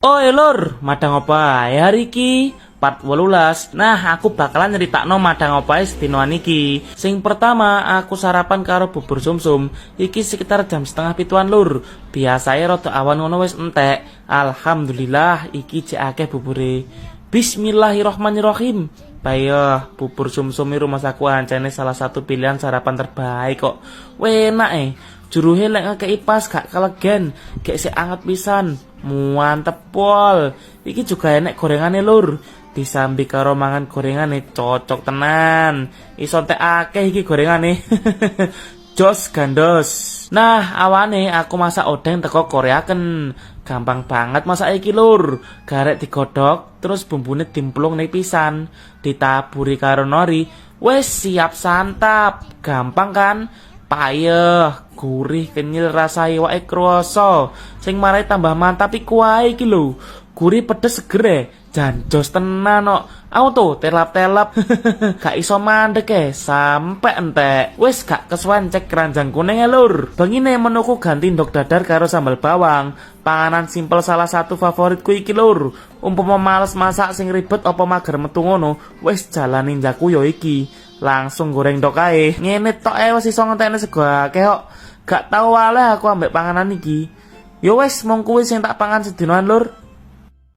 Oi lur, madang apa ya hari iki? Part 18. Nah, aku bakalan nyeritakno madang apa sedinoan iki. Sing pertama, aku sarapan karo bubur sumsum. Iki sekitar jam setengah pituan lur. Biasae rada awan ngono wis entek. Alhamdulillah, iki jek akeh bubure. Bismillahirrohmanirrohim. Bayo, bubur sumsum rumah saku ancene salah satu pilihan sarapan terbaik kok. Enak juruhe lek ngekei pas gak kelegen, gak sik anget pisan. Mantep pol. Iki juga enek gorengane lur. Disambi karo mangan gorengane cocok tenan. Iso entek akeh iki gorengane. Jos gandos. Nah, awane aku masak odeng teko Koreaken. Gampang banget masak iki lur. Garek digodhog, terus bumbune dimplung ning pisan, ditaburi karo nori. Wes siap santap. Gampang kan? Payeh, gurih, kenyil rasa iwake kroso. Sing marai tambah mantap iku wae iki lho. Gurih pedes seger jan jos tenan kok. Aku tuh telap-telap gak iso mandek sampe entek. Wis gak kesuwen cek keranjang kuning lur. Bengine menuku ganti ndok dadar karo sambal bawang. Panganan simpel salah satu favoritku iki lur. Umpama males masak sing ribet apa mager metu ngono, wis jalan ninjaku yo iki. Langsung goreng ndok ae. Ngene tok wis iso ngentekne sego akeh kok. Gak tau wae aku ambek panganan iki. Yo wis mung kuwi sing tak pangan sedinoan lur.